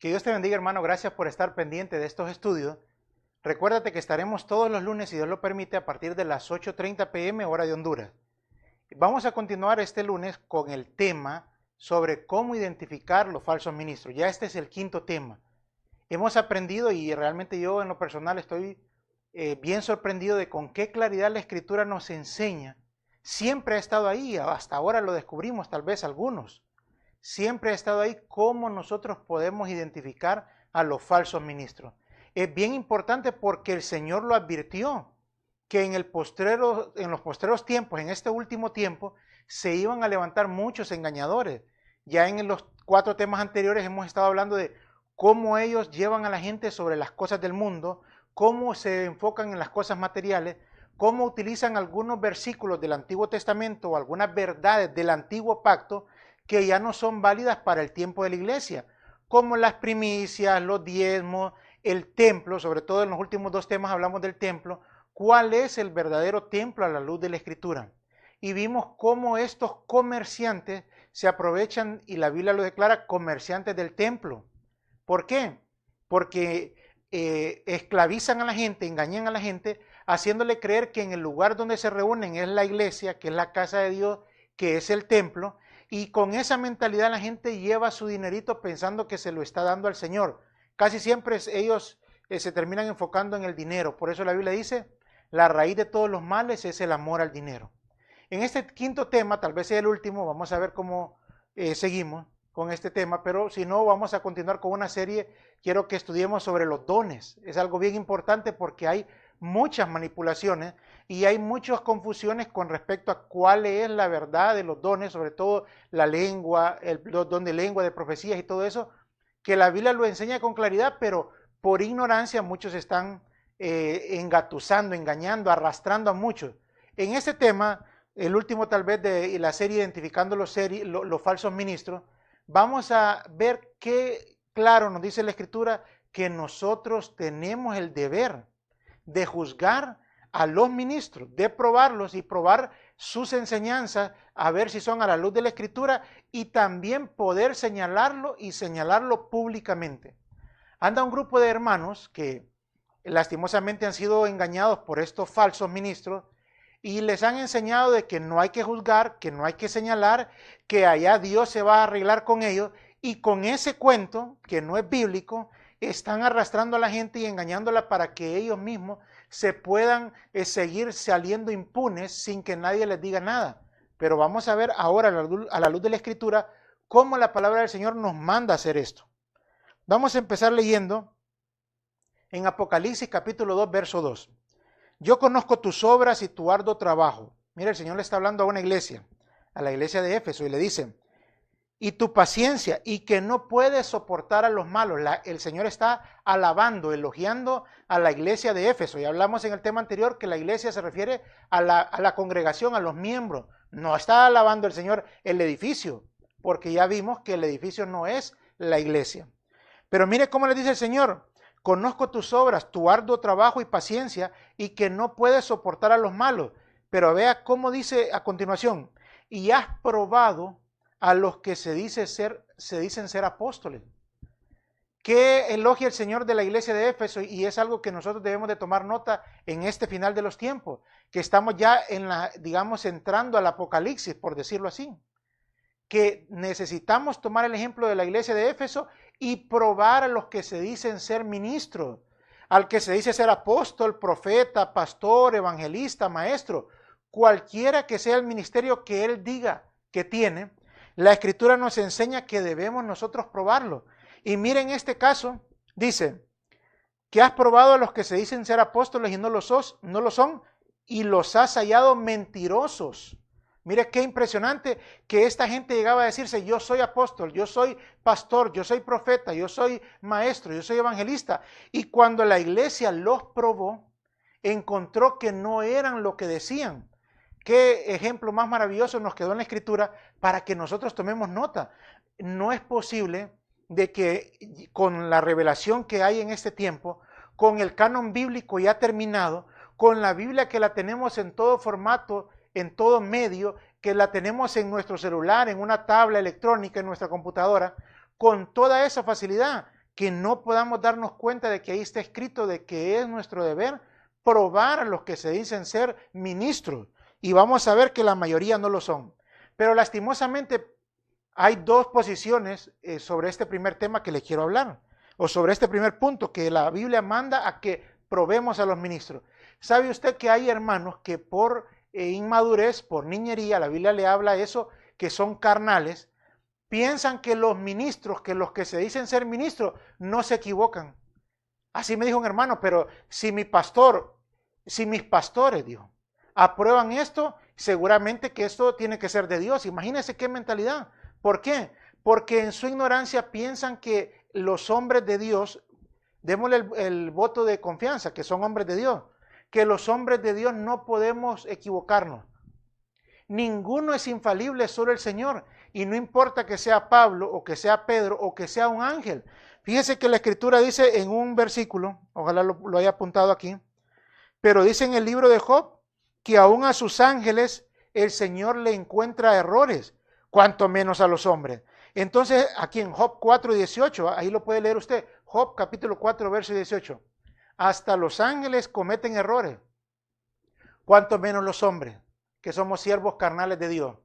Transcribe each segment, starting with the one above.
Que Dios te bendiga, hermano. Gracias por estar pendiente de estos estudios. Recuérdate que estaremos todos los lunes, si Dios lo permite, a partir de las 8:30 p.m. hora de Honduras. Vamos a continuar este lunes con el tema sobre cómo identificar los falsos ministros. Ya este es el quinto tema. Hemos aprendido y realmente yo en lo personal estoy bien sorprendido de con qué claridad la Escritura nos enseña. Siempre ha estado ahí, hasta ahora lo descubrimos tal vez algunos. Siempre ha estado ahí cómo nosotros podemos identificar a los falsos ministros. Es bien importante porque el Señor lo advirtió, que en los postreros tiempos, en este último tiempo, se iban a levantar muchos engañadores. Ya en los 4 temas anteriores hemos estado hablando de cómo ellos llevan a la gente sobre las cosas del mundo, cómo se enfocan en las cosas materiales, cómo utilizan algunos versículos del Antiguo Testamento o algunas verdades del Antiguo Pacto que ya no son válidas para el tiempo de la iglesia, como las primicias, los diezmos, el templo. Sobre todo en los últimos 2 temas hablamos del templo. ¿Cuál es el verdadero templo a la luz de la Escritura? Y vimos cómo estos comerciantes se aprovechan, y la Biblia lo declara, comerciantes del templo. ¿Por qué? Porque esclavizan a la gente, engañan a la gente, haciéndole creer que en el lugar donde se reúnen es la iglesia, que es la casa de Dios, que es el templo, y con esa mentalidad la gente lleva su dinerito pensando que se lo está dando al Señor. Casi siempre ellos se terminan enfocando en el dinero. Por eso la Biblia dice, la raíz de todos los males es el amor al dinero. En este quinto tema, tal vez sea el último, vamos a ver cómo seguimos con este tema, pero si no, vamos a continuar con una serie. Quiero que estudiemos sobre los dones. Es algo bien importante porque hay muchas manipulaciones y hay muchas confusiones con respecto a cuál es la verdad de los dones, sobre todo la lengua, los don de lengua, de profecías y todo eso, que la Biblia lo enseña con claridad, pero por ignorancia muchos están engatusando, engañando, arrastrando a muchos. En este tema, el último tal vez de la serie Identificando los falsos ministros, vamos a ver qué claro nos dice la Escritura que nosotros tenemos el deber de juzgar a los ministros, de probarlos y probar sus enseñanzas, a ver si son a la luz de la Escritura, y también poder señalarlo y señalarlo públicamente. Anda un grupo de hermanos que lastimosamente han sido engañados por estos falsos ministros y les han enseñado de que no hay que juzgar, que no hay que señalar, que allá Dios se va a arreglar con ellos, y con ese cuento, que no es bíblico, están arrastrando a la gente y engañándola para que ellos mismos se puedan seguir saliendo impunes sin que nadie les diga nada. Pero vamos a ver ahora a la luz de la Escritura cómo la palabra del Señor nos manda a hacer esto. Vamos a empezar leyendo en Apocalipsis capítulo 2, verso 2. Yo conozco tus obras y tu arduo trabajo. Mira, el Señor le está hablando a una iglesia, a la iglesia de Éfeso, y le dice, y tu paciencia, y que no puedes soportar a los malos. El Señor está alabando, elogiando a la iglesia de Éfeso. Y hablamos en el tema anterior que la iglesia se refiere a la congregación, a los miembros. No está alabando el Señor el edificio, porque ya vimos que el edificio no es la iglesia. Pero mire cómo le dice el Señor, conozco tus obras, tu arduo trabajo y paciencia, y que no puedes soportar a los malos. Pero vea cómo dice a continuación, y has probado a los que se dicen ser apóstoles. Que elogia el Señor de la iglesia de Éfeso, y es algo que nosotros debemos de tomar nota en este final de los tiempos, que estamos ya entrando al Apocalipsis, por decirlo así. Que necesitamos tomar el ejemplo de la iglesia de Éfeso y probar a los que se dicen ser ministros, al que se dice ser apóstol, profeta, pastor, evangelista, maestro, cualquiera que sea el ministerio que él diga que tiene. La Escritura nos enseña que debemos nosotros probarlo. Y miren este caso, dice, que has probado a los que se dicen ser apóstoles y no lo son, y los has hallado mentirosos. Mire qué impresionante que esta gente llegaba a decirse, yo soy apóstol, yo soy pastor, yo soy profeta, yo soy maestro, yo soy evangelista. Y cuando la iglesia los probó, encontró que no eran lo que decían. Qué ejemplo más maravilloso nos quedó en la Escritura para que nosotros tomemos nota. No es posible de que con la revelación que hay en este tiempo, con el canon bíblico ya terminado, con la Biblia que la tenemos en todo formato, en todo medio, que la tenemos en nuestro celular, en una tabla electrónica, en nuestra computadora, con toda esa facilidad, que no podamos darnos cuenta de que ahí está escrito de que es nuestro deber probar a los que se dicen ser ministros. Y vamos a ver que la mayoría no lo son. Pero lastimosamente hay dos posiciones sobre este primer tema que les quiero hablar, o sobre este primer punto que la Biblia manda a que probemos a los ministros. ¿Sabe usted que hay hermanos que por inmadurez, por niñería, la Biblia le habla eso, que son carnales, piensan que los ministros, que los que se dicen ser ministros, no se equivocan? Así me dijo un hermano, pero si mi pastor, si mis pastores, dijo, aprueban esto, seguramente que esto tiene que ser de Dios. Imagínense qué mentalidad. ¿Por qué? Porque en su ignorancia piensan que los hombres de Dios, démosle el voto de confianza, que son hombres de Dios, que los hombres de Dios no podemos equivocarnos. Ninguno es infalible, solo el Señor. Y no importa que sea Pablo, o que sea Pedro, o que sea un ángel. Fíjese que la Escritura dice en un versículo, ojalá lo haya apuntado aquí, pero dice en el libro de Job, que aún a sus ángeles el Señor le encuentra errores, cuanto menos a los hombres. Entonces, aquí en Job 4:18, ahí lo puede leer usted, Job capítulo 4, verso 18. Hasta los ángeles cometen errores, cuanto menos los hombres, que somos siervos carnales de Dios.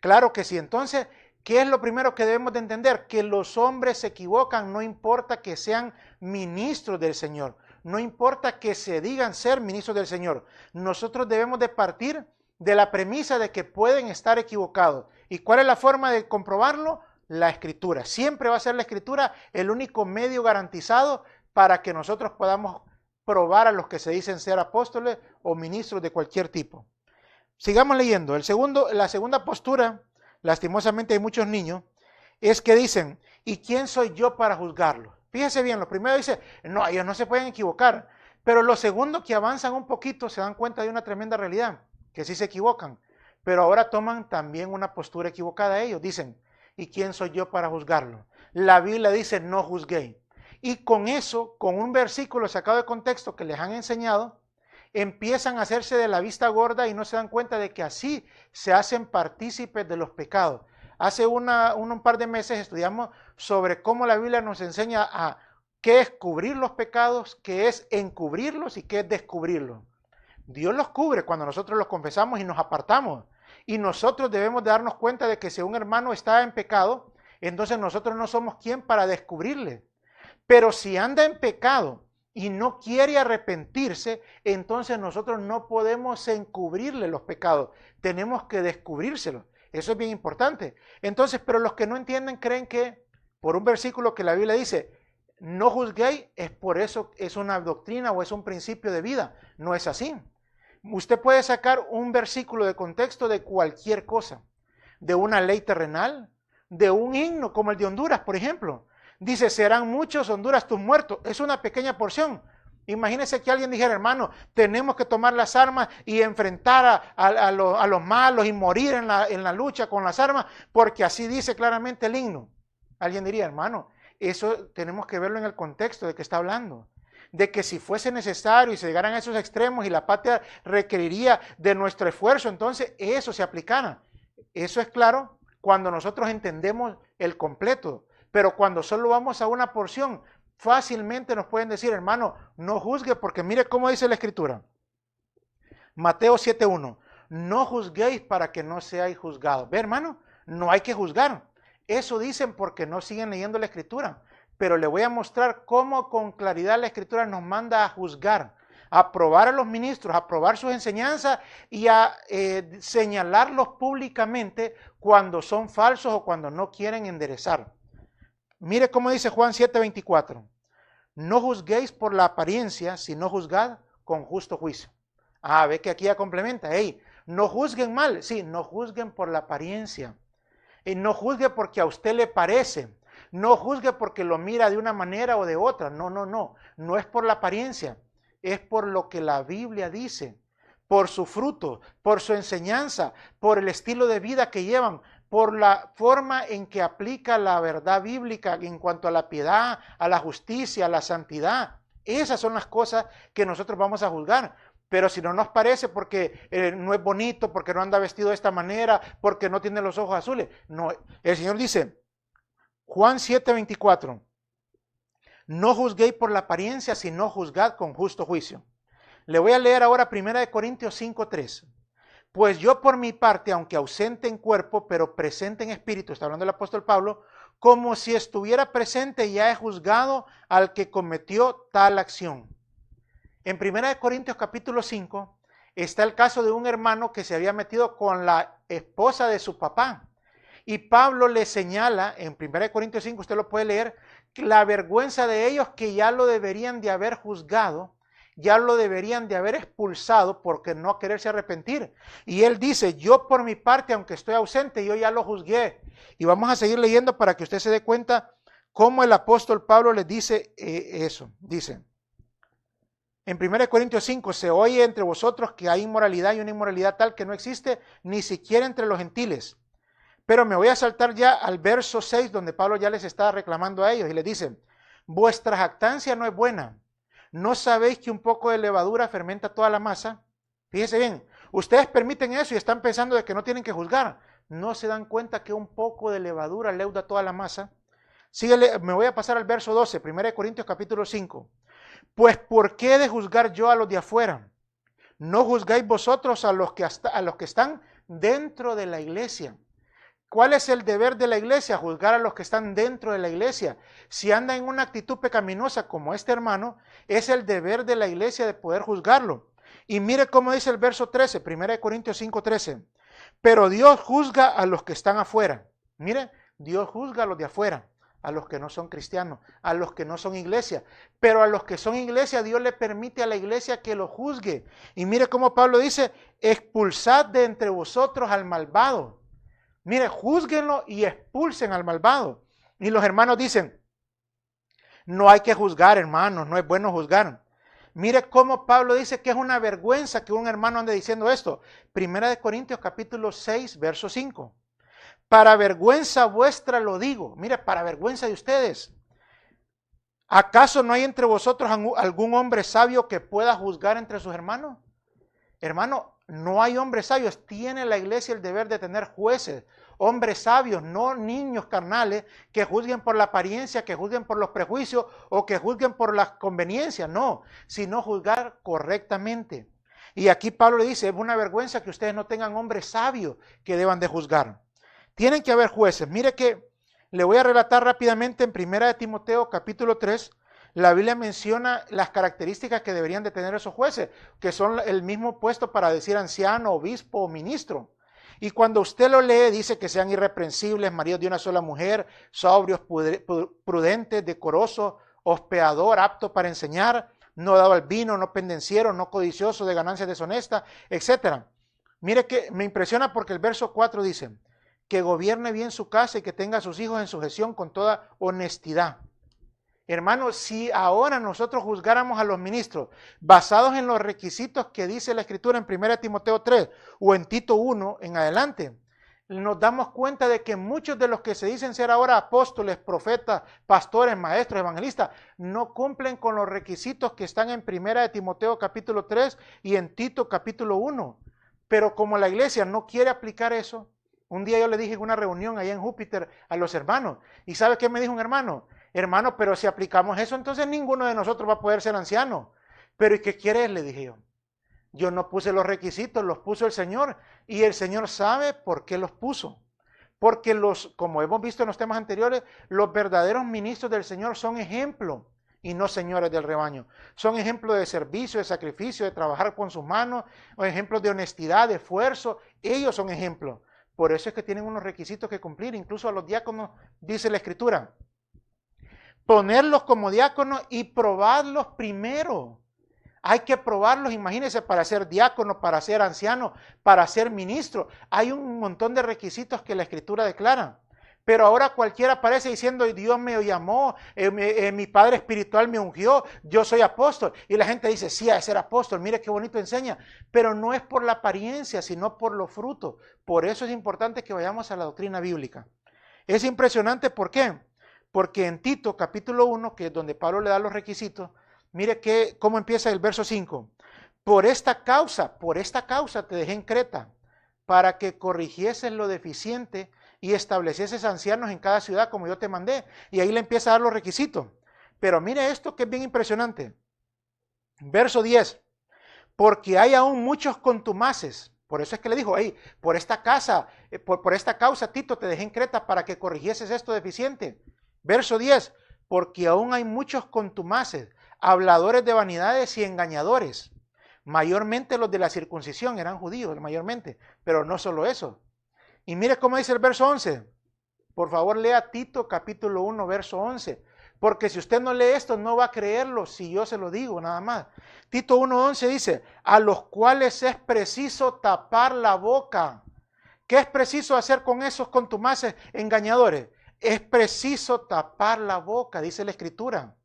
Claro que sí. Entonces, ¿qué es lo primero que debemos de entender? Que los hombres se equivocan, no importa que sean ministros del Señor, no importa que se digan ser ministros del Señor. Nosotros debemos de partir de la premisa de que pueden estar equivocados. ¿Y cuál es la forma de comprobarlo? La Escritura. Siempre va a ser la Escritura el único medio garantizado para que nosotros podamos probar a los que se dicen ser apóstoles o ministros de cualquier tipo. Sigamos leyendo. La segunda postura, lastimosamente hay muchos niños, es que dicen, ¿y quién soy yo para juzgarlo? Fíjese bien, lo primero dice, no, ellos no se pueden equivocar. Pero los segundos que avanzan un poquito se dan cuenta de una tremenda realidad, que sí se equivocan. Pero ahora toman también una postura equivocada ellos. Dicen, ¿y quién soy yo para juzgarlo? La Biblia dice, no juzguéis. Y con eso, con un versículo sacado de contexto que les han enseñado, empiezan a hacerse de la vista gorda y no se dan cuenta de que así se hacen partícipes de los pecados. Hace un par de meses estudiamos sobre cómo la Biblia nos enseña a qué es cubrir los pecados, qué es encubrirlos y qué es descubrirlos. Dios los cubre cuando nosotros los confesamos y nos apartamos. Y nosotros debemos de darnos cuenta de que si un hermano está en pecado, entonces nosotros no somos quien para descubrirle. Pero si anda en pecado y no quiere arrepentirse, entonces nosotros no podemos encubrirle los pecados. Tenemos que descubrírselos. Eso es bien importante. Entonces, pero los que no entienden creen que por un versículo que la Biblia dice, no juzguéis, es por eso, es una doctrina o es un principio de vida. No es así. Usted puede sacar un versículo de contexto de cualquier cosa, de una ley terrenal, de un himno como el de Honduras, por ejemplo. Dice, serán muchos Honduras tus muertos. Es una pequeña porción. Imagínese que alguien dijera, hermano, tenemos que tomar las armas y enfrentar a los malos y morir en la lucha con las armas, porque así dice claramente el himno. Alguien diría, hermano, eso tenemos que verlo en el contexto de que está hablando. De que si fuese necesario y se llegaran a esos extremos y la patria requeriría de nuestro esfuerzo, entonces eso se aplicara. Eso es claro cuando nosotros entendemos el completo. Pero cuando solo vamos a una porción, fácilmente nos pueden decir, hermano, no juzgue, porque mire cómo dice la Escritura. Mateo 7:1, no juzguéis para que no seáis juzgados. Ve, hermano, no hay que juzgar. Eso dicen porque no siguen leyendo la Escritura. Pero le voy a mostrar cómo con claridad la Escritura nos manda a juzgar, a probar a los ministros, a probar sus enseñanzas y a señalarlos públicamente cuando son falsos o cuando no quieren enderezar. Mire cómo dice Juan 7:24. No juzguéis por la apariencia, sino juzgad con justo juicio. Ve que aquí ya complementa. No juzguen mal. Sí, no juzguen por la apariencia. Y no juzgue porque a usted le parece. No juzgue porque lo mira de una manera o de otra. No. No es por la apariencia. Es por lo que la Biblia dice. Por su fruto, por su enseñanza, por el estilo de vida que llevan, por la forma en que aplica la verdad bíblica en cuanto a la piedad, a la justicia, a la santidad. Esas son las cosas que nosotros vamos a juzgar. Pero si no nos parece porque no es bonito, porque no anda vestido de esta manera, porque no tiene los ojos azules. No, el Señor dice, Juan 7:24, No juzguéis por la apariencia, sino juzgad con justo juicio. Le voy a leer ahora 1 Corintios 5:3. Pues yo por mi parte, aunque ausente en cuerpo, pero presente en espíritu, está hablando el apóstol Pablo, como si estuviera presente, ya he juzgado al que cometió tal acción. En 1 Corintios capítulo 5 está el caso de un hermano que se había metido con la esposa de su papá. Y Pablo le señala, en 1 Corintios 5, usted lo puede leer, la vergüenza de ellos que ya lo deberían de haber juzgado, ya lo deberían de haber expulsado porque no quererse arrepentir. Y él dice, yo por mi parte, aunque estoy ausente, yo ya lo juzgué. Y vamos a seguir leyendo para que usted se dé cuenta cómo el apóstol Pablo les dice eso. Dice, en 1 Corintios 5, se oye entre vosotros que hay inmoralidad y una inmoralidad tal que no existe ni siquiera entre los gentiles. Pero me voy a saltar ya al verso 6, donde Pablo ya les está reclamando a ellos y les dice, vuestra jactancia no es buena. ¿No sabéis que un poco de levadura fermenta toda la masa? Fíjense bien, ustedes permiten eso y están pensando de que no tienen que juzgar. ¿No se dan cuenta que un poco de levadura leuda toda la masa? Síguele, me voy a pasar al verso 12, 1 Corintios capítulo 5. Pues ¿por qué he de juzgar yo a los de afuera? ¿No juzgáis vosotros a los que están dentro de la iglesia? ¿Cuál es el deber de la iglesia? Juzgar a los que están dentro de la iglesia. Si anda en una actitud pecaminosa como este hermano, es el deber de la iglesia de poder juzgarlo. Y mire cómo dice el verso 13, 1 Corintios 5:13. Pero Dios juzga a los que están afuera. Mire, Dios juzga a los de afuera, a los que no son cristianos, a los que no son iglesia. Pero a los que son iglesia, Dios le permite a la iglesia que lo juzgue. Y mire cómo Pablo dice, expulsad de entre vosotros al malvado. Mire, júzguenlo y expulsen al malvado. Y los hermanos dicen, no hay que juzgar, hermanos, no es bueno juzgar. Mire cómo Pablo dice que es una vergüenza que un hermano ande diciendo esto. 1 Corintios capítulo 6, verso 5. Para vergüenza vuestra lo digo. Mire, para vergüenza de ustedes. ¿Acaso no hay entre vosotros algún hombre sabio que pueda juzgar entre sus hermanos? Hermano, no hay hombres sabios. Tiene la iglesia el deber de tener jueces, hombres sabios, no niños carnales que juzguen por la apariencia, que juzguen por los prejuicios o que juzguen por las conveniencias. No, sino juzgar correctamente. Y aquí Pablo le dice, es una vergüenza que ustedes no tengan hombres sabios que deban de juzgar. Tienen que haber jueces. Mire que le voy a relatar rápidamente en 1 Timoteo capítulo 3, la Biblia menciona las características que deberían de tener esos jueces, que son el mismo puesto para decir anciano, obispo o ministro. Y cuando usted lo lee, dice que sean irreprensibles, maridos de una sola mujer, sobrios, prudentes, decorosos, hospedador, apto para enseñar, no dado al vino, no pendenciero, no codicioso de ganancias deshonestas, etc. Mire que me impresiona porque el verso 4 dice, que gobierne bien su casa y que tenga a sus hijos en sujeción con toda honestidad. Hermanos, si ahora nosotros juzgáramos a los ministros basados en los requisitos que dice la Escritura en 1 Timoteo 3 o en Tito 1 en adelante, nos damos cuenta de que muchos de los que se dicen ser ahora apóstoles, profetas, pastores, maestros, evangelistas, no cumplen con los requisitos que están en 1 Timoteo capítulo 3 y en Tito capítulo 1. Pero como la iglesia no quiere aplicar eso, un día yo le dije en una reunión allá en Júpiter a los hermanos, ¿y sabe qué me dijo un hermano? Hermano, pero si aplicamos eso, entonces ninguno de nosotros va a poder ser anciano. Pero ¿y qué quieres? Le dije yo. Yo no puse los requisitos, los puso el Señor. Y el Señor sabe por qué los puso. Porque como hemos visto en los temas anteriores, los verdaderos ministros del Señor son ejemplo y no señores del rebaño. Son ejemplos de servicio, de sacrificio, de trabajar con sus manos, o ejemplos de honestidad, de esfuerzo. Ellos son ejemplos. Por eso es que tienen unos requisitos que cumplir. Incluso a los diáconos dice la Escritura, ponerlos como diáconos y probarlos primero. Hay que probarlos, imagínense, para ser diácono, para ser anciano, para ser ministro. Hay un montón de requisitos que la Escritura declara. Pero ahora cualquiera aparece diciendo, Dios me llamó, mi padre espiritual me ungió, yo soy apóstol. Y la gente dice, sí, a ser apóstol, mire qué bonito enseña. Pero no es por la apariencia, sino por los frutos. Por eso es importante que vayamos a la doctrina bíblica. Es impresionante, ¿por qué? Porque en Tito capítulo 1, que es donde Pablo le da los requisitos, mire cómo empieza el verso 5. Por esta causa te dejé en Creta, para que corrigieses lo deficiente y establecieses ancianos en cada ciudad como yo te mandé. Y ahí le empieza a dar los requisitos. Pero mire esto que es bien impresionante. Verso 10. Porque hay aún muchos contumaces. Por eso es que le dijo, hey, por esta causa, Tito, te dejé en Creta para que corrigieses esto deficiente. Verso 10. Porque aún hay muchos contumaces, habladores de vanidades y engañadores. Mayormente los de la circuncisión eran judíos, mayormente. Pero no solo eso. Y mire cómo dice el verso 11. Por favor, lea Tito capítulo 1, verso 11. Porque si usted no lee esto, no va a creerlo si yo se lo digo, nada más. Tito 1:11 dice, a los cuales es preciso tapar la boca. ¿Qué es preciso hacer con esos contumaces engañadores? Es preciso tapar la boca, dice la Escritura.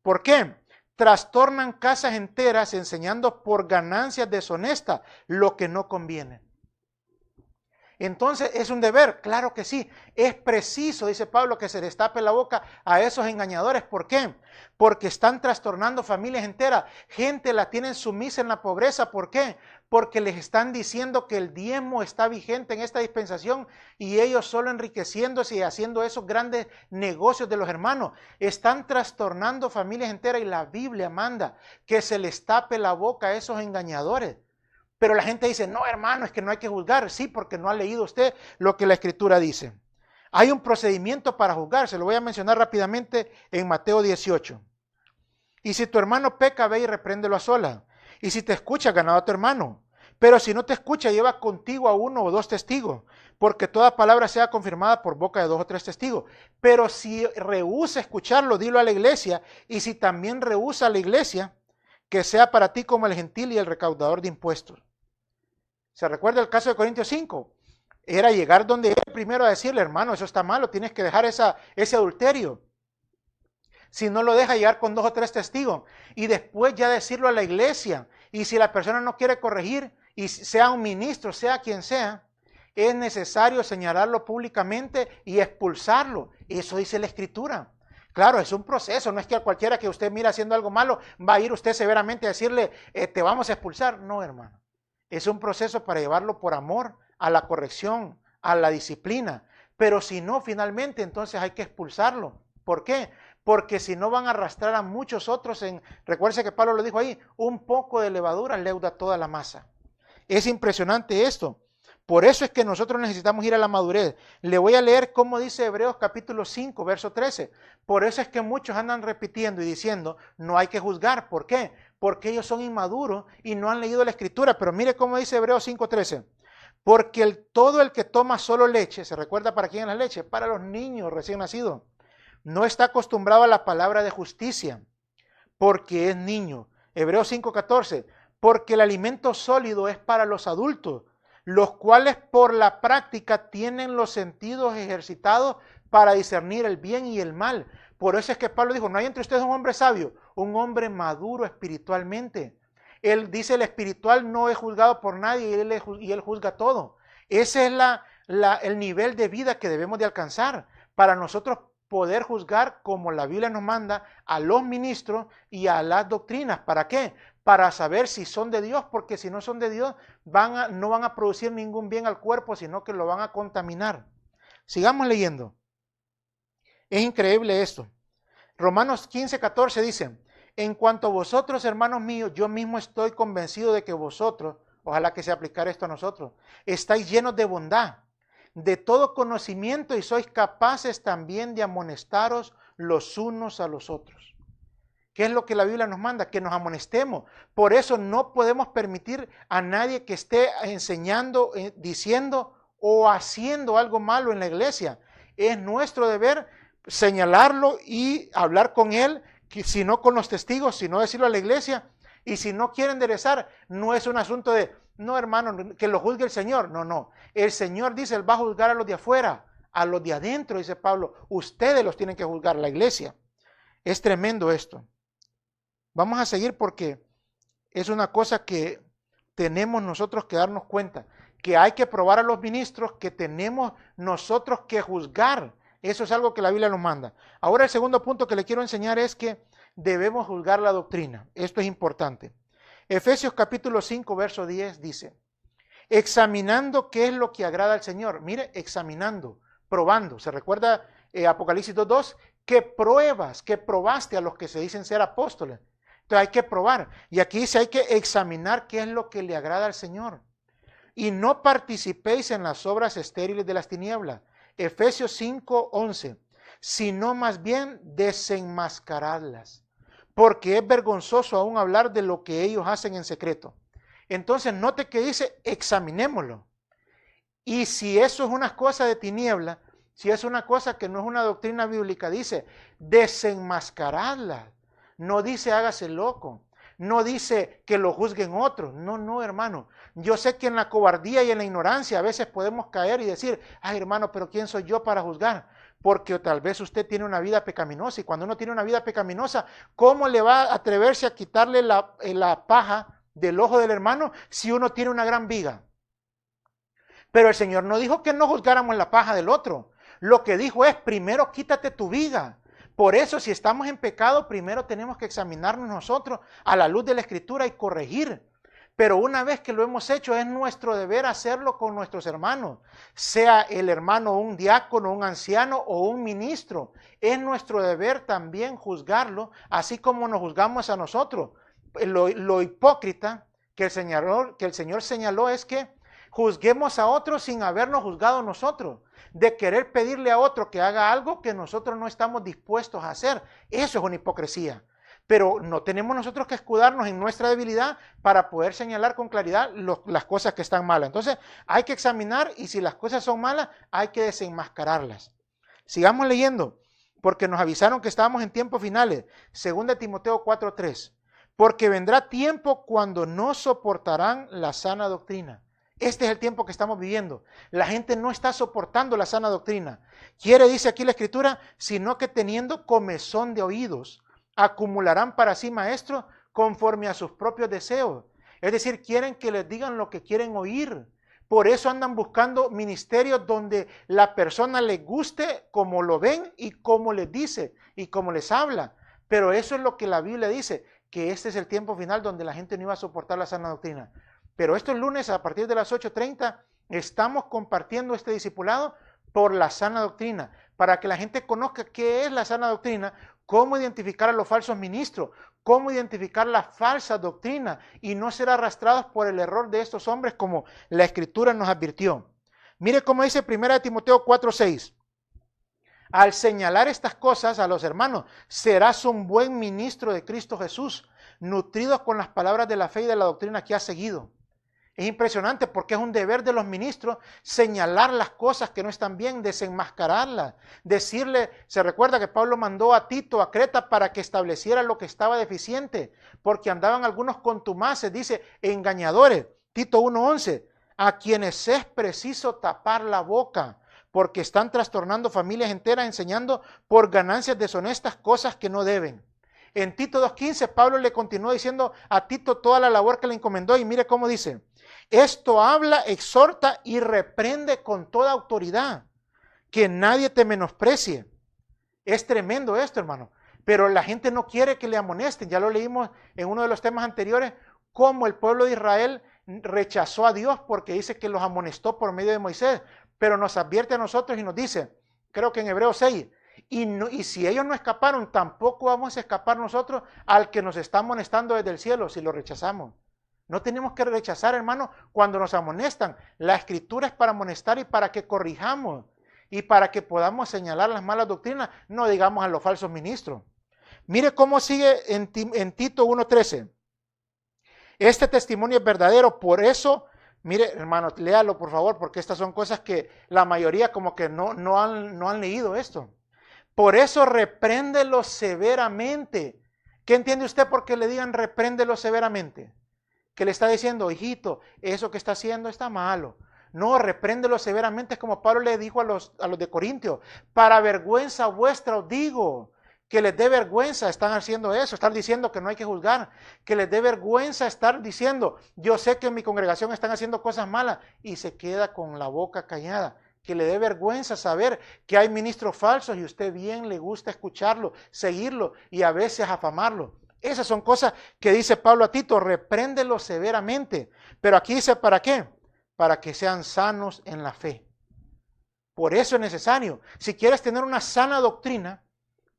¿Por qué? Trastornan casas enteras enseñando por ganancias deshonestas lo que no conviene. Entonces, ¿es un deber? Claro que sí. Es preciso, dice Pablo, que se les tape la boca a esos engañadores. ¿Por qué? Porque están trastornando familias enteras. Gente la tienen sumisa en la pobreza. ¿Por qué? Porque les están diciendo que el diezmo está vigente en esta dispensación y ellos solo enriqueciéndose y haciendo esos grandes negocios de los hermanos. Están trastornando familias enteras y la Biblia manda que se les tape la boca a esos engañadores. Pero la gente dice, no hermano, es que no hay que juzgar. Sí, porque no ha leído usted lo que la Escritura dice. Hay un procedimiento para juzgar, se lo voy a mencionar rápidamente en Mateo 18. Y si tu hermano peca, ve y repréndelo a solas. Y si te escucha, ganado a tu hermano. Pero si no te escucha, lleva contigo a 1 o 2 testigos, porque toda palabra sea confirmada por boca de 2 o 3 testigos. Pero si rehúsa escucharlo, dilo a la iglesia. Y si también rehúsa a la iglesia, que sea para ti como el gentil y el recaudador de impuestos. ¿Se recuerda el caso de Corintios 5? Era llegar donde él primero a decirle, hermano, eso está malo, tienes que dejar ese adulterio. Si no lo deja, llegar con 2 o 3 testigos. Y después ya decirlo a la iglesia. Y si la persona no quiere corregir, y sea un ministro, sea quien sea, es necesario señalarlo públicamente y expulsarlo. Eso dice la Escritura. Claro, es un proceso, no es que a cualquiera que usted mira haciendo algo malo, va a ir usted severamente a decirle, te vamos a expulsar. No, hermano. Es un proceso para llevarlo por amor a la corrección, a la disciplina. Pero si no, finalmente, entonces hay que expulsarlo. ¿Por qué? Porque si no van a arrastrar a muchos otros recuerde que Pablo lo dijo ahí, un poco de levadura leuda toda la masa. Es impresionante esto. Por eso es que nosotros necesitamos ir a la madurez. Le voy a leer cómo dice Hebreos capítulo 5, verso 13. Por eso es que muchos andan repitiendo y diciendo, no hay que juzgar. ¿Por qué? Porque ellos son inmaduros y no han leído la Escritura. Pero mire cómo dice Hebreos 5:13. Porque todo el que toma solo leche, ¿se recuerda para quién es la leche? Para los niños recién nacidos. No está acostumbrado a la palabra de justicia, porque es niño. Hebreos 5:14. Porque el alimento sólido es para los adultos, los cuales por la práctica tienen los sentidos ejercitados para discernir el bien y el mal. Por eso es que Pablo dijo, no hay entre ustedes un hombre sabio, un hombre maduro espiritualmente. Él dice, el espiritual no es juzgado por nadie y él juzga todo. Ese es el nivel de vida que debemos de alcanzar para nosotros poder juzgar como la Biblia nos manda a los ministros y a las doctrinas. ¿Para qué? Para saber si son de Dios, porque si no son de Dios no van a producir ningún bien al cuerpo, sino que lo van a contaminar. Sigamos leyendo. Es increíble esto. Romanos 15:14 dice, en cuanto a vosotros, hermanos míos, yo mismo estoy convencido de que vosotros, ojalá que se aplicara esto a nosotros, estáis llenos de bondad, de todo conocimiento y sois capaces también de amonestaros los unos a los otros. ¿Qué es lo que la Biblia nos manda? Que nos amonestemos. Por eso no podemos permitir a nadie que esté enseñando, diciendo o haciendo algo malo en la iglesia. Es nuestro deber señalarlo y hablar con él, si no con los testigos, si no decirlo a la iglesia. Y si no quiere enderezar, no es un asunto de, no hermano, que lo juzgue el Señor. No, no. El Señor dice, Él va a juzgar a los de afuera, a los de adentro, dice Pablo. Ustedes los tienen que juzgar, la iglesia. Es tremendo esto. Vamos a seguir porque es una cosa que tenemos nosotros que darnos cuenta, que hay que probar a los ministros, que tenemos nosotros que juzgar. Eso es algo que la Biblia nos manda. Ahora el segundo punto que le quiero enseñar es que debemos juzgar la doctrina. Esto es importante. Efesios capítulo 5, verso 10 dice, examinando qué es lo que agrada al Señor. Mire, examinando, probando. ¿Se recuerda Apocalipsis 2:2? que pruebas, que probaste a los que se dicen ser apóstoles. Entonces hay que probar. Y aquí dice, hay que examinar qué es lo que le agrada al Señor. Y no participéis en las obras estériles de las tinieblas. Efesios 5:11. Sino más bien desenmascaradlas, porque es vergonzoso aún hablar de lo que ellos hacen en secreto. Entonces note que dice, examinémoslo. Y si eso es una cosa de tiniebla, si es una cosa que no es una doctrina bíblica, dice, desenmascaradla. No dice hágase loco. No dice que lo juzguen otros. No, no, hermano. Yo sé que en la cobardía y en la ignorancia a veces podemos caer y decir, ay, hermano, pero ¿quién soy yo para juzgar? Porque tal vez usted tiene una vida pecaminosa, y cuando uno tiene una vida pecaminosa, ¿cómo le va a atreverse a quitarle la paja del ojo del hermano si uno tiene una gran viga? Pero el Señor no dijo que no juzgáramos la paja del otro. Lo que dijo es, primero quítate tu viga. Por eso, si estamos en pecado, primero tenemos que examinarnos nosotros a la luz de la Escritura y corregir. Pero una vez que lo hemos hecho, es nuestro deber hacerlo con nuestros hermanos, sea el hermano un diácono, un anciano o un ministro. Es nuestro deber también juzgarlo, así como nos juzgamos a nosotros. Lo hipócrita que el Señor señaló es que juzguemos a otros sin habernos juzgado nosotros, de querer pedirle a otro que haga algo que nosotros no estamos dispuestos a hacer. Eso es una hipocresía. Pero no tenemos nosotros que escudarnos en nuestra debilidad para poder señalar con claridad las cosas que están malas. Entonces hay que examinar, y si las cosas son malas, hay que desenmascararlas. Sigamos leyendo, porque nos avisaron que estábamos en tiempos finales. 2 Timoteo 4:3. Porque vendrá tiempo cuando no soportarán la sana doctrina. Este es el tiempo que estamos viviendo. La gente no está soportando la sana doctrina. Quiere, dice aquí la Escritura, sino que teniendo comezón de oídos, acumularán para sí maestros conforme a sus propios deseos. Es decir, quieren que les digan lo que quieren oír. Por eso andan buscando ministerios donde la persona les guste como lo ven y como les dice y como les habla. Pero eso es lo que la Biblia dice, que este es el tiempo final donde la gente no iba a soportar la sana doctrina. Pero estos lunes a partir de las 8:30 estamos compartiendo este discipulado por la sana doctrina, para que la gente conozca qué es la sana doctrina, cómo identificar a los falsos ministros, cómo identificar la falsa doctrina y no ser arrastrados por el error de estos hombres como la Escritura nos advirtió. Mire cómo dice 1 Timoteo 4:6. Al señalar estas cosas a los hermanos, serás un buen ministro de Cristo Jesús, nutrido con las palabras de la fe y de la doctrina que has seguido. Es impresionante porque es un deber de los ministros señalar las cosas que no están bien, desenmascararlas, decirle, se recuerda que Pablo mandó a Tito a Creta para que estableciera lo que estaba deficiente, porque andaban algunos contumaces, dice, engañadores, Tito 1:11, a quienes es preciso tapar la boca, porque están trastornando familias enteras enseñando por ganancias deshonestas cosas que no deben. En Tito 2:15 Pablo le continuó diciendo a Tito toda la labor que le encomendó y mire cómo dice, esto habla, exhorta y reprende con toda autoridad, que nadie te menosprecie. Es tremendo esto, hermano, pero la gente no quiere que le amonesten. Ya lo leímos en uno de los temas anteriores, cómo el pueblo de Israel rechazó a Dios porque dice que los amonestó por medio de Moisés, pero nos advierte a nosotros y nos dice, creo que en Hebreos 6, y si ellos no escaparon, tampoco vamos a escapar nosotros al que nos está amonestando desde el cielo si lo rechazamos. No tenemos que rechazar, hermano, cuando nos amonestan. La Escritura es para amonestar y para que corrijamos y para que podamos señalar las malas doctrinas, no digamos a los falsos ministros. Mire cómo sigue en Tito 1:13. Este testimonio es verdadero, por eso, mire, hermano, léalo por favor, porque estas son cosas que la mayoría como que no han leído esto. Por eso repréndelo severamente. ¿Qué entiende usted por qué le digan repréndelo severamente? Que le está diciendo, hijito, eso que está haciendo está malo. No, repréndelo severamente, es como Pablo le dijo a los de Corintios, para vergüenza vuestra os digo, que les dé vergüenza estar haciendo eso, estar diciendo que no hay que juzgar, que les dé vergüenza estar diciendo, yo sé que en mi congregación están haciendo cosas malas y se queda con la boca callada. Que le dé vergüenza saber que hay ministros falsos y usted bien le gusta escucharlo, seguirlo y a veces afamarlo. Esas son cosas que dice Pablo a Tito, repréndelo severamente. Pero aquí dice, ¿para qué? Para que sean sanos en la fe. Por eso es necesario. Si quieres tener una sana doctrina,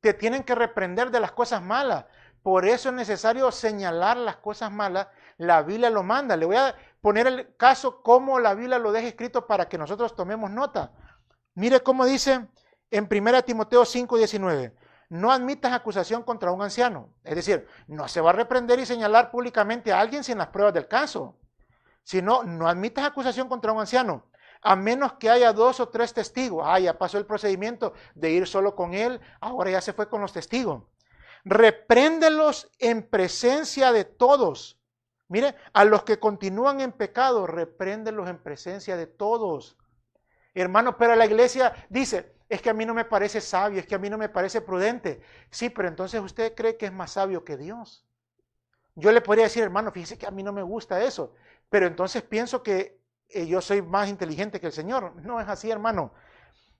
te tienen que reprender de las cosas malas. Por eso es necesario señalar las cosas malas. La Biblia lo manda. Le voy a poner el caso como la Biblia lo deja escrito para que nosotros tomemos nota. Mire cómo dice en 1 Timoteo 5:19. No admitas acusación contra un anciano. Es decir, no se va a reprender y señalar públicamente a alguien sin las pruebas del caso. Sino, no admitas acusación contra un anciano, a menos que haya 2 o 3 testigos. Ya pasó el procedimiento de ir solo con él, ahora ya se fue con los testigos. Repréndelos en presencia de todos. Mire, a los que continúan en pecado, repréndelos en presencia de todos. Hermano, pero la iglesia dice, es que a mí no me parece sabio, es que a mí no me parece prudente. Sí, pero entonces usted cree que es más sabio que Dios. Yo le podría decir, hermano, fíjese que a mí no me gusta eso, pero entonces pienso que yo soy más inteligente que el Señor. No es así, hermano.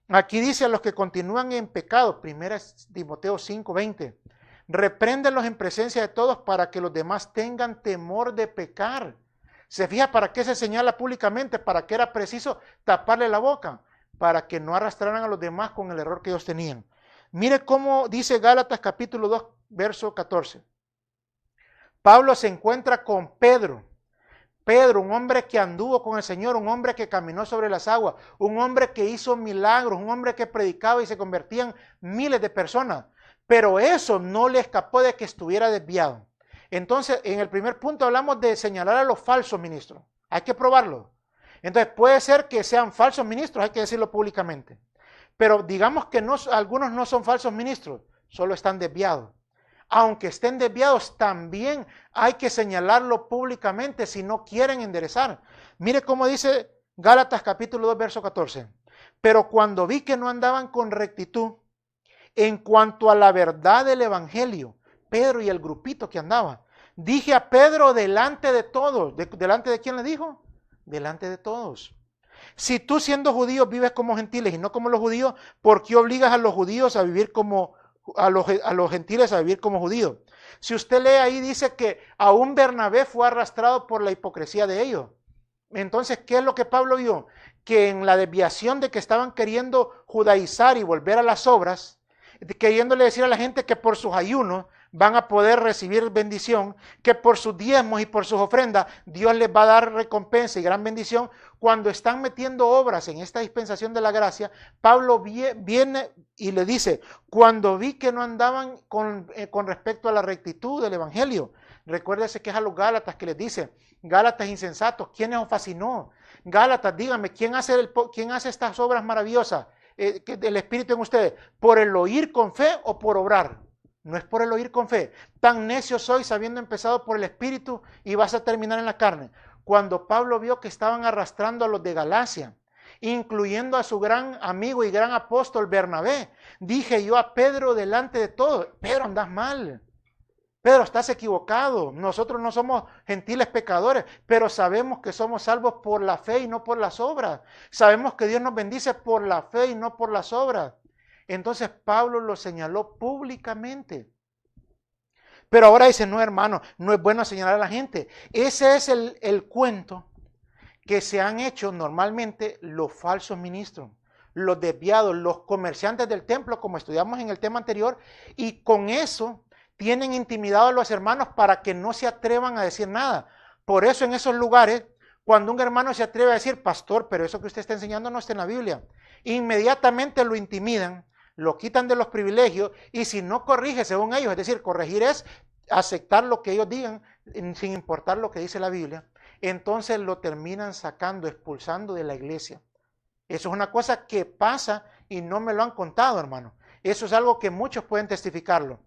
Aquí dice a los que continúan en pecado, 1 Timoteo 5:20, repréndelos en presencia de todos para que los demás tengan temor de pecar. ¿Se fija para qué se señala públicamente? ¿Para qué era preciso taparle la boca? Para que no arrastraran a los demás con el error que ellos tenían. Mire cómo dice Gálatas capítulo 2, verso 14. Pablo se encuentra con Pedro. Pedro, un hombre que anduvo con el Señor, un hombre que caminó sobre las aguas, un hombre que hizo milagros, un hombre que predicaba y se convertían miles de personas. Pero eso no le escapó de que estuviera desviado. Entonces, en el primer punto hablamos de señalar a los falsos ministros. Hay que probarlo. Entonces, puede ser que sean falsos ministros, hay que decirlo públicamente. Pero digamos que algunos no son falsos ministros, solo están desviados. Aunque estén desviados, también hay que señalarlo públicamente si no quieren enderezar. Mire cómo dice Gálatas capítulo 2, verso 14. Pero cuando vi que no andaban con rectitud en cuanto a la verdad del evangelio, Pedro y el grupito que andaba, dije a Pedro delante de todos. ¿Delante de quién le dijo? Delante de todos. Si tú siendo judío vives como gentiles y no como los judíos, ¿por qué obligas a los judíos a vivir como a los gentiles a vivir como judíos? Si usted lee ahí, dice que aún Bernabé fue arrastrado por la hipocresía de ellos. Entonces, ¿qué es lo que Pablo vio? Que en la desviación de que estaban queriendo judaizar y volver a las obras, queriéndole decir a la gente que por sus ayunos van a poder recibir bendición, que por sus diezmos y por sus ofrendas Dios les va a dar recompensa y gran bendición. Cuando están metiendo obras en esta dispensación de la gracia, Pablo viene y le dice, cuando vi que no andaban con respecto a la rectitud del evangelio, recuérdese que es a los Gálatas que les dice, Gálatas insensatos, ¿quién os fascinó? Gálatas, díganme, ¿quién hace estas obras maravillosas del Espíritu en ustedes? ¿Por el oír con fe o por obrar? No es por el oír con fe. Tan necio sois habiendo empezado por el Espíritu y vas a terminar en la carne. Cuando Pablo vio que estaban arrastrando a los de Galacia, incluyendo a su gran amigo y gran apóstol Bernabé, dije yo a Pedro delante de todos, Pedro, andas mal. Pedro, estás equivocado. Nosotros no somos gentiles pecadores, pero sabemos que somos salvos por la fe y no por las obras. Sabemos que Dios nos bendice por la fe y no por las obras. Entonces Pablo lo señaló públicamente. Pero ahora dice, no hermano, no es bueno señalar a la gente. Ese es el cuento que se han hecho normalmente los falsos ministros, los desviados, los comerciantes del templo, como estudiamos en el tema anterior, y con eso tienen intimidados a los hermanos para que no se atrevan a decir nada. Por eso en esos lugares, cuando un hermano se atreve a decir, pastor, pero eso que usted está enseñando no está en la Biblia, inmediatamente lo intimidan, lo quitan de los privilegios y si no corrige según ellos, es decir, corregir es aceptar lo que ellos digan sin importar lo que dice la Biblia, entonces lo terminan sacando, expulsando de la iglesia. Eso es una cosa que pasa y no me lo han contado, hermano. Eso es algo que muchos pueden testificarlo.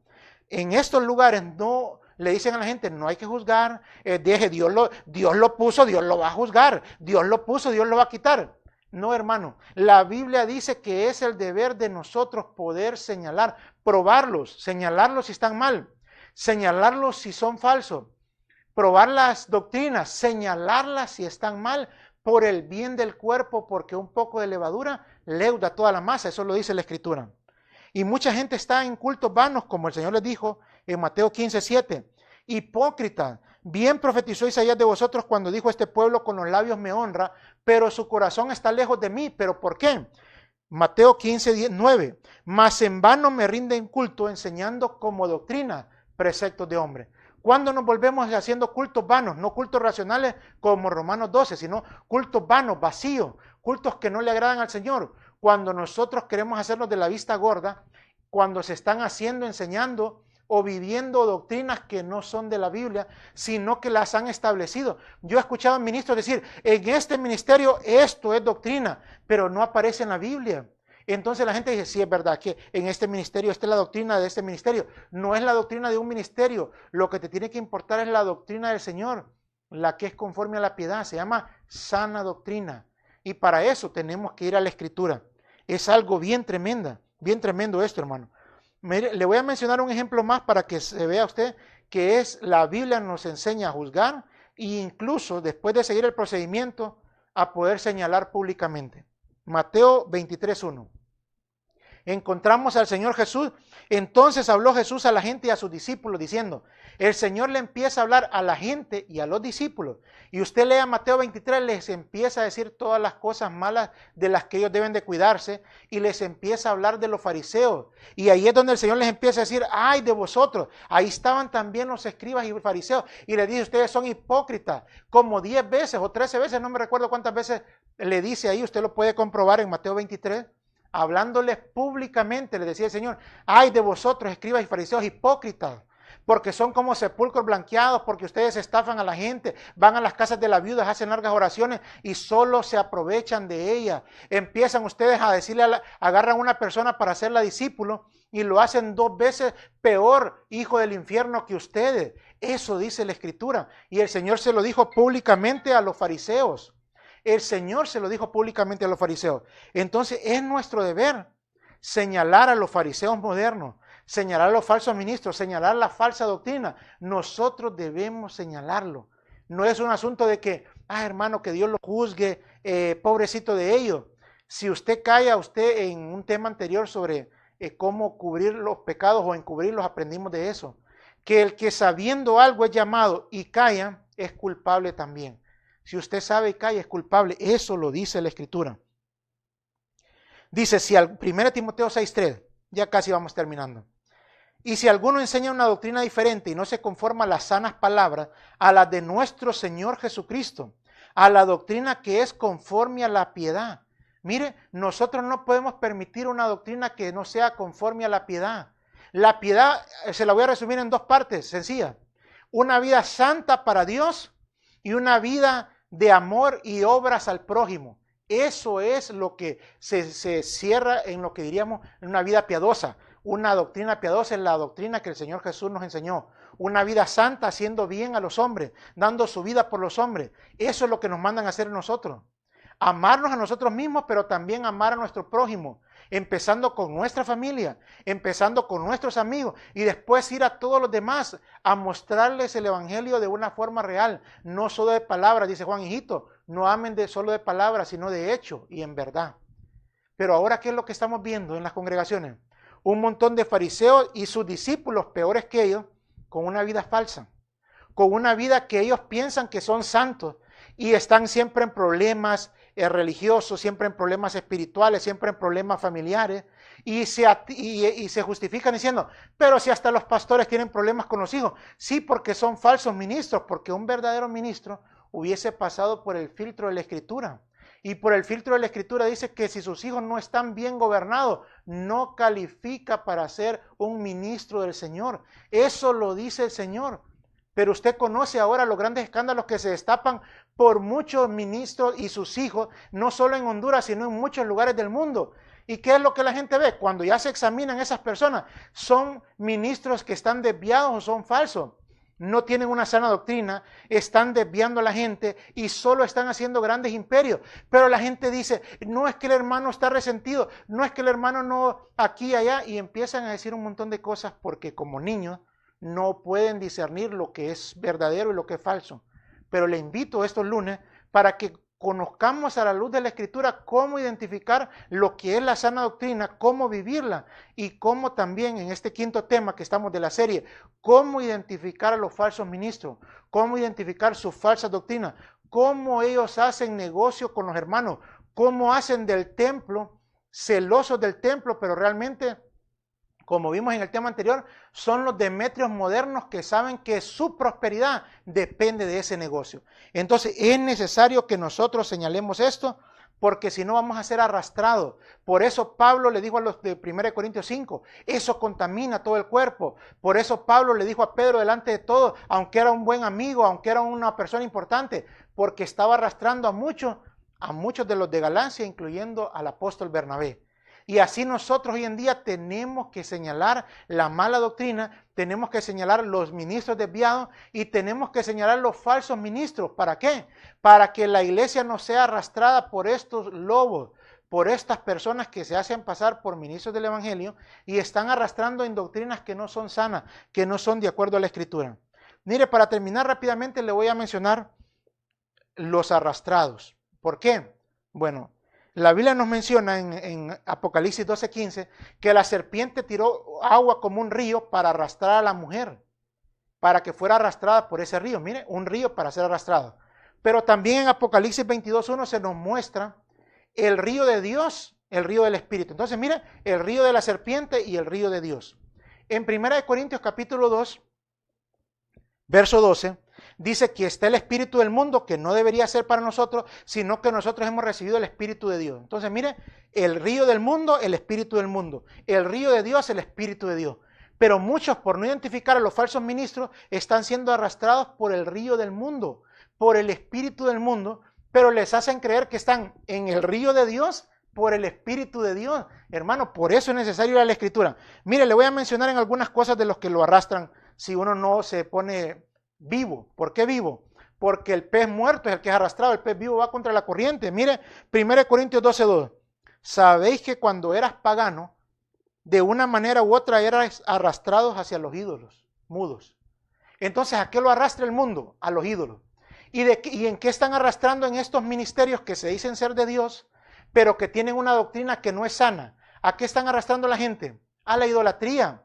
En estos lugares no le dicen a la gente, no hay que juzgar, deje, Dios lo puso, Dios lo va a juzgar, Dios lo puso, Dios lo va a quitar. No, hermano, la Biblia dice que es el deber de nosotros poder señalar, probarlos, señalarlos si están mal, señalarlos si son falsos, probar las doctrinas, señalarlas si están mal por el bien del cuerpo, porque un poco de levadura leuda toda la masa, eso lo dice la Escritura. Y mucha gente está en cultos vanos, como el Señor les dijo en Mateo 15:7. Hipócrita, bien profetizó Isaías de vosotros cuando dijo, este pueblo con los labios me honra, pero su corazón está lejos de mí. ¿Pero por qué? Mateo 15, 9. Mas en vano me rinden culto enseñando como doctrina preceptos de hombre. ¿Cuándo nos volvemos haciendo cultos vanos? No cultos racionales como Romanos 12, sino cultos vanos, vacíos, cultos que no le agradan al Señor. Cuando nosotros queremos hacernos de la vista gorda, cuando se están haciendo, enseñando o viviendo doctrinas que no son de la Biblia, sino que las han establecido. Yo he escuchado a ministros decir, en este ministerio esto es doctrina, pero no aparece en la Biblia. Entonces la gente dice, sí, es verdad que en este ministerio, esta es la doctrina de este ministerio. No es la doctrina de un ministerio. Lo que te tiene que importar es la doctrina del Señor, la que es conforme a la piedad. Se llama sana doctrina. Y para eso tenemos que ir a la Escritura. Es algo bien tremendo esto, hermano. Le voy a mencionar un ejemplo más para que se vea usted que es la Biblia nos enseña a juzgar e incluso después de seguir el procedimiento a poder señalar públicamente. Mateo 23:1. Encontramos al Señor Jesús. Entonces habló Jesús a la gente y a sus discípulos diciendo, el Señor le empieza a hablar a la gente y a los discípulos. Y usted lea Mateo 23, les empieza a decir todas las cosas malas de las que ellos deben de cuidarse y les empieza a hablar de los fariseos. Y ahí es donde el Señor les empieza a decir, ay de vosotros, ahí estaban también los escribas y fariseos. Y les dice, ustedes son hipócritas, como 10 veces o 13 veces, no me recuerdo cuántas veces le dice ahí, usted lo puede comprobar en Mateo 23. Hablándoles públicamente, le decía el Señor, ay de vosotros, escribas y fariseos hipócritas, porque son como sepulcros blanqueados, porque ustedes estafan a la gente, van a las casas de las viudas, hacen largas oraciones y solo se aprovechan de ellas. Empiezan ustedes a decirle, agarran a una persona para hacerla discípulo y lo hacen 2 veces peor, hijo del infierno, que ustedes. Eso dice la Escritura. Y el Señor se lo dijo públicamente a los fariseos. El Señor se lo dijo públicamente a los fariseos. Entonces es nuestro deber señalar a los fariseos modernos, señalar a los falsos ministros, señalar la falsa doctrina. Nosotros debemos señalarlo. No es un asunto de que, hermano, que Dios lo juzgue, pobrecito de ellos. Si usted calla, usted en un tema anterior sobre cómo cubrir los pecados o encubrirlos, aprendimos de eso. Que el que sabiendo algo es llamado y calla, es culpable también. Si usted sabe y calla, es culpable. Eso lo dice la Escritura. Dice, si al 1 Timoteo 6:3, ya casi vamos terminando. Y si alguno enseña una doctrina diferente y no se conforma a las sanas palabras, a las de nuestro Señor Jesucristo, a la doctrina que es conforme a la piedad. Mire, nosotros no podemos permitir una doctrina que no sea conforme a la piedad. La piedad, se la voy a resumir en 2 partes sencillas. Una vida santa para Dios y una vida de amor y obras al prójimo. Eso es lo que se cierra en lo que diríamos una vida piadosa. Una doctrina piadosa es la doctrina que el Señor Jesús nos enseñó. Una vida santa haciendo bien a los hombres, dando su vida por los hombres. Eso es lo que nos mandan a hacer nosotros. Amarnos a nosotros mismos, pero también amar a nuestro prójimo. Empezando con nuestra familia, empezando con nuestros amigos y después ir a todos los demás a mostrarles el evangelio de una forma real, no solo de palabras. Dice Juan, hijito, no amen solo de palabras, sino de hecho y en verdad. Pero ahora, ¿qué es lo que estamos viendo en las congregaciones? Un montón de fariseos y sus discípulos, peores que ellos, con una vida falsa, con una vida que ellos piensan que son santos y están siempre en problemas religiosos, siempre en problemas espirituales, siempre en problemas familiares, y se justifican diciendo, pero si hasta los pastores tienen problemas con los hijos. Sí, porque son falsos ministros, porque un verdadero ministro hubiese pasado por el filtro de la Escritura. Y por el filtro de la Escritura dice que si sus hijos no están bien gobernados, no califica para ser un ministro del Señor. Eso lo dice el Señor. Pero usted conoce ahora los grandes escándalos que se destapan por muchos ministros y sus hijos, no solo en Honduras, sino en muchos lugares del mundo. ¿Y qué es lo que la gente ve? Cuando ya se examinan esas personas, son ministros que están desviados o son falsos. No tienen una sana doctrina, están desviando a la gente y solo están haciendo grandes imperios. Pero la gente dice, no es que el hermano está resentido, no es que el hermano no aquí y allá, y empiezan a decir un montón de cosas porque como niños no pueden discernir lo que es verdadero y lo que es falso. Pero le invito estos lunes para que conozcamos a la luz de la Escritura cómo identificar lo que es la sana doctrina, cómo vivirla y cómo también en este 5º tema que estamos de la serie, cómo identificar a los falsos ministros, cómo identificar sus falsas doctrinas, cómo ellos hacen negocio con los hermanos, cómo hacen del templo celosos del templo, pero realmente, como vimos en el tema anterior, son los demetrios modernos que saben que su prosperidad depende de ese negocio. Entonces es necesario que nosotros señalemos esto, porque si no vamos a ser arrastrados. Por eso Pablo le dijo a los de 1 Corintios 5, eso contamina todo el cuerpo. Por eso Pablo le dijo a Pedro delante de todo, aunque era un buen amigo, aunque era una persona importante, porque estaba arrastrando a muchos de los de Galacia, incluyendo al apóstol Bernabé. Y así nosotros hoy en día tenemos que señalar la mala doctrina, tenemos que señalar los ministros desviados y tenemos que señalar los falsos ministros. ¿Para qué? Para que la iglesia no sea arrastrada por estos lobos, por estas personas que se hacen pasar por ministros del evangelio y están arrastrando en doctrinas que no son sanas, que no son de acuerdo a la escritura. Mire, para terminar rápidamente le voy a mencionar los arrastrados. ¿Por qué? Bueno, la Biblia nos menciona en Apocalipsis 12:15 que la serpiente tiró agua como un río para arrastrar a la mujer, para que fuera arrastrada por ese río. Mire, un río para ser arrastrado. Pero también en Apocalipsis 22:1 se nos muestra el río de Dios, el río del Espíritu. Entonces, mire, el río de la serpiente y el río de Dios. En 1 Corintios capítulo 2, verso 12, dice que está el espíritu del mundo, que no debería ser para nosotros, sino que nosotros hemos recibido el Espíritu de Dios. Entonces, mire, el río del mundo, el espíritu del mundo. El río de Dios, el Espíritu de Dios. Pero muchos, por no identificar a los falsos ministros, están siendo arrastrados por el río del mundo, por el espíritu del mundo, pero les hacen creer que están en el río de Dios por el Espíritu de Dios. Hermano, por eso es necesario ir a la Escritura. Mire, le voy a mencionar en algunas cosas de los que lo arrastran si uno no se pone vivo. ¿Por qué vivo? Porque el pez muerto es el que es arrastrado, el pez vivo va contra la corriente. Mire, 1 Corintios 12:2. Sabéis que cuando eras pagano, de una manera u otra eras arrastrados hacia los ídolos mudos. Entonces, ¿a qué lo arrastra el mundo? A los ídolos. ¿Y en qué están arrastrando en estos ministerios que se dicen ser de Dios, pero que tienen una doctrina que no es sana? ¿A qué están arrastrando a la gente? A la idolatría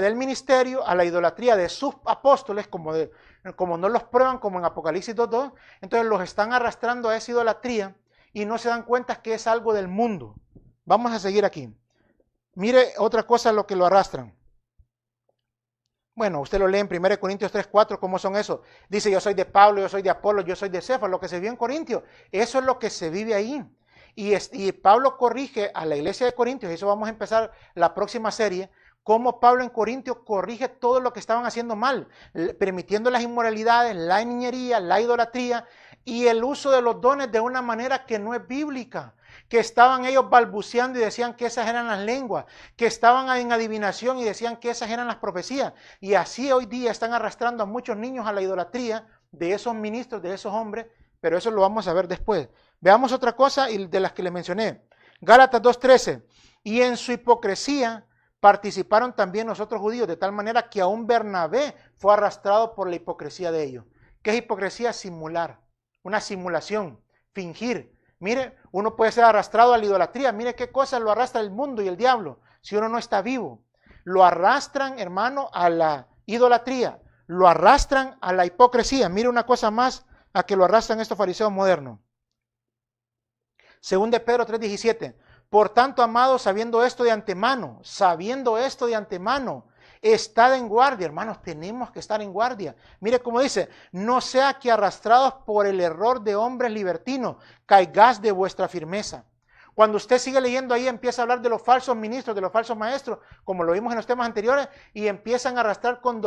del ministerio, a la idolatría de sus apóstoles, como no los prueban, como en Apocalipsis 2:2, entonces los están arrastrando a esa idolatría y no se dan cuenta que es algo del mundo. Vamos a seguir aquí. Mire otra cosa lo que lo arrastran. Bueno, usted lo lee en 1 Corintios 3:4, ¿cómo son esos? Dice, yo soy de Pablo, yo soy de Apolo, yo soy de Cefas, lo que se vio en Corintios. Eso es lo que se vive ahí. Y Pablo corrige a la iglesia de Corintios, y eso vamos a empezar la próxima serie, cómo Pablo en Corintios corrige todo lo que estaban haciendo mal, permitiendo las inmoralidades, la niñería, la idolatría y el uso de los dones de una manera que no es bíblica, que estaban ellos balbuceando y decían que esas eran las lenguas, que estaban en adivinación y decían que esas eran las profecías. Y así hoy día están arrastrando a muchos niños a la idolatría de esos ministros, de esos hombres, pero eso lo vamos a ver después. Veamos otra cosa de las que le mencioné. Gálatas 2:13. Y en su hipocresía participaron también nosotros judíos, de tal manera que aún Bernabé fue arrastrado por la hipocresía de ellos. ¿Qué es hipocresía? Simular, una simulación, fingir. Mire, uno puede ser arrastrado a la idolatría. Mire qué cosas lo arrastra el mundo y el diablo si uno no está vivo. Lo arrastran, hermano, a la idolatría. Lo arrastran a la hipocresía. Mire una cosa más a que lo arrastran estos fariseos modernos. Según de Pedro 3:17. Por tanto, amados, sabiendo esto de antemano, estad en guardia, hermanos, tenemos que estar en guardia. Mire cómo dice, no sea que arrastrados por el error de hombres libertinos, caigáis de vuestra firmeza. Cuando usted sigue leyendo ahí, empieza a hablar de los falsos ministros, de los falsos maestros, como lo vimos en los temas anteriores, y empiezan a arrastrar con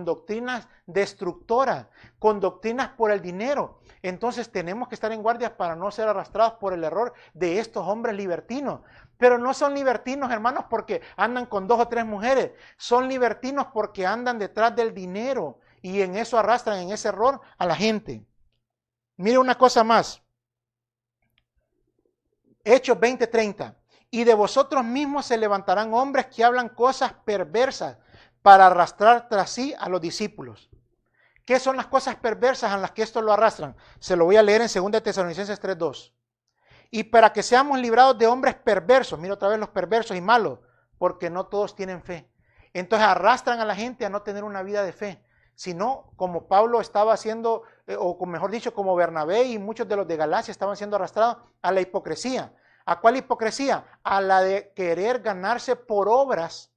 doctrinas destructoras, con doctrinas por el dinero. Entonces tenemos que estar en guardia para no ser arrastrados por el error de estos hombres libertinos. Pero no son libertinos, hermanos, porque andan con 2 o 3 mujeres. Son libertinos porque andan detrás del dinero y en eso arrastran, en ese error, a la gente. Mire una cosa más. Hechos 20:30. Y de vosotros mismos se levantarán hombres que hablan cosas perversas para arrastrar tras sí a los discípulos. ¿Qué son las cosas perversas en las que esto lo arrastran? Se lo voy a leer en 2 Tesalonicenses 3:2. Y para que seamos librados de hombres perversos, mira otra vez los perversos y malos, porque no todos tienen fe. Entonces arrastran a la gente a no tener una vida de fe, sino como Pablo estaba haciendo, o mejor dicho, como Bernabé y muchos de los de Galacia estaban siendo arrastrados a la hipocresía, ¿A cuál hipocresía? A la de querer ganarse por obras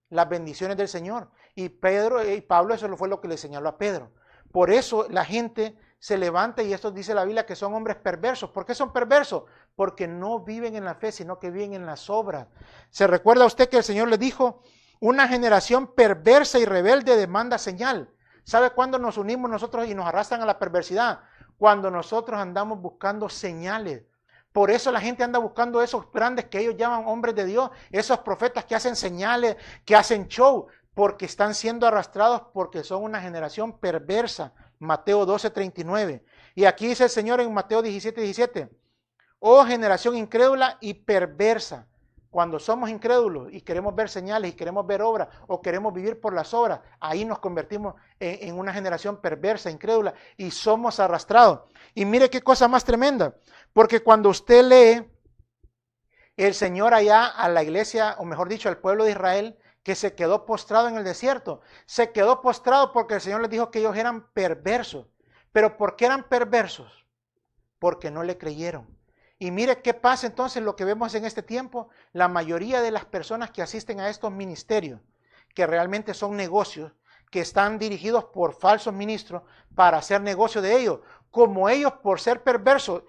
las bendiciones del Señor. Y Pablo eso fue lo que le señaló a Pedro. Por eso la gente se levanta y esto dice la Biblia que son hombres perversos. ¿Por qué son perversos? Porque no viven en la fe, sino que viven en las obras. ¿Se recuerda usted que el Señor le dijo? Una generación perversa y rebelde demanda señal. ¿Sabe cuándo nos unimos nosotros y nos arrastran a la perversidad? Cuando nosotros andamos buscando señales. Por eso la gente anda buscando esos grandes que ellos llaman hombres de Dios, esos profetas que hacen señales, que hacen show, porque están siendo arrastrados porque son una generación perversa. Mateo 12:39. Y aquí dice el Señor en Mateo 17:17. Oh generación incrédula y perversa. Cuando somos incrédulos y queremos ver señales y queremos ver obras o queremos vivir por las obras, ahí nos convertimos en una generación perversa, incrédula y somos arrastrados. Y mire qué cosa más tremenda, porque cuando usted lee el Señor allá a la iglesia, o mejor dicho, al pueblo de Israel, que se quedó postrado en el desierto, se quedó postrado porque el Señor les dijo que ellos eran perversos. ¿Pero por qué eran perversos? Porque no le creyeron. Y mire qué pasa entonces lo que vemos en este tiempo. La mayoría de las personas que asisten a estos ministerios, que realmente son negocios, que están dirigidos por falsos ministros para hacer negocio de ellos, como ellos por ser perversos,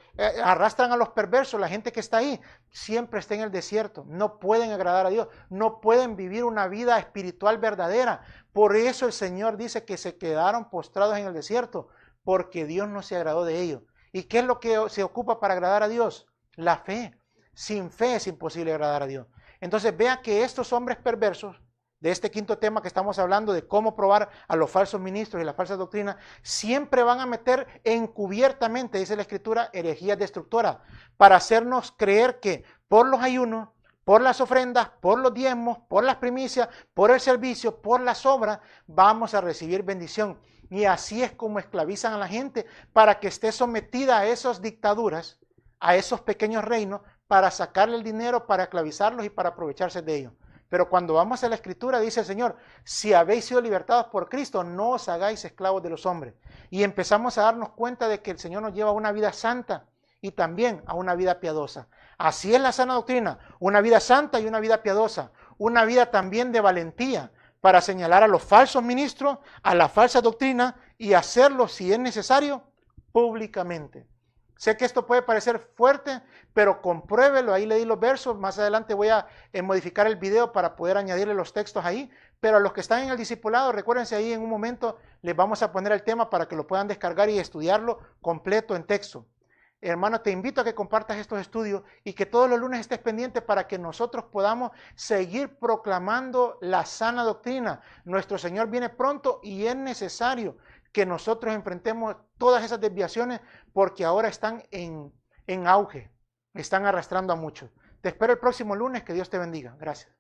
arrastran a los perversos, la gente que está ahí, siempre está en el desierto, no pueden agradar a Dios, no pueden vivir una vida espiritual verdadera. Por eso el Señor dice que se quedaron postrados en el desierto, porque Dios no se agradó de ellos. ¿Y qué es lo que se ocupa para agradar a Dios? La fe. Sin fe es imposible agradar a Dios. Entonces vea que estos hombres perversos, de este quinto tema que estamos hablando, de cómo probar a los falsos ministros y la falsa doctrina, siempre van a meter encubiertamente, dice la Escritura, herejías destructoras, para hacernos creer que por los ayunos, por las ofrendas, por los diezmos, por las primicias, por el servicio, por las obras, vamos a recibir bendición. Y así es como esclavizan a la gente para que esté sometida a esas dictaduras, a esos pequeños reinos, para sacarle el dinero, para esclavizarlos y para aprovecharse de ellos. Pero cuando vamos a la Escritura, dice el Señor, si habéis sido libertados por Cristo, no os hagáis esclavos de los hombres. Y empezamos a darnos cuenta de que el Señor nos lleva a una vida santa y también a una vida piadosa. Así es la sana doctrina, una vida santa y una vida piadosa, una vida también de valentía, para señalar a los falsos ministros, a la falsa doctrina y hacerlo, si es necesario, públicamente. Sé que esto puede parecer fuerte, pero compruébelo, ahí le di los versos, más adelante voy a modificar el video para poder añadirle los textos ahí, pero a los que están en el discipulado, recuérdense ahí en un momento les vamos a poner el tema para que lo puedan descargar y estudiarlo completo en texto. Hermano, te invito a que compartas estos estudios y que todos los lunes estés pendiente para que nosotros podamos seguir proclamando la sana doctrina. Nuestro Señor viene pronto y es necesario que nosotros enfrentemos todas esas desviaciones porque ahora están en auge, están arrastrando a muchos. Te espero el próximo lunes, que Dios te bendiga. Gracias.